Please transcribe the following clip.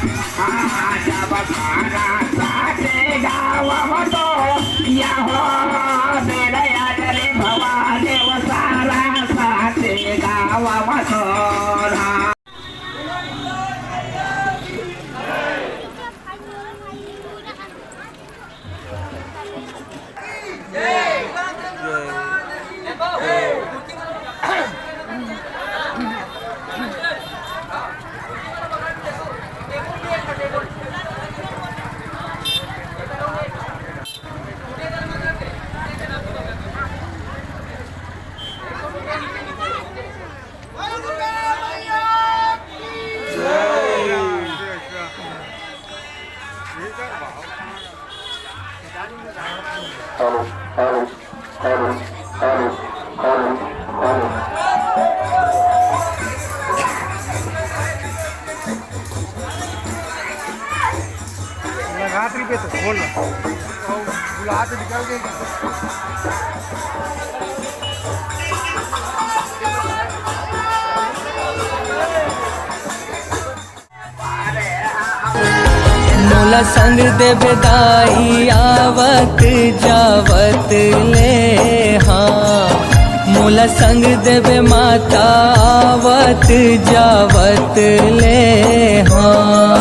जब खाना साचे गाव होतो या हो देरया रे भवा देव सारा साचे गाव होतो रात्रि पे तो बोल हाथ निकाल के मोला संग देवे दाई आवत जावत ले हाँ मोला संग देवे माता आवत जावत ले हाँ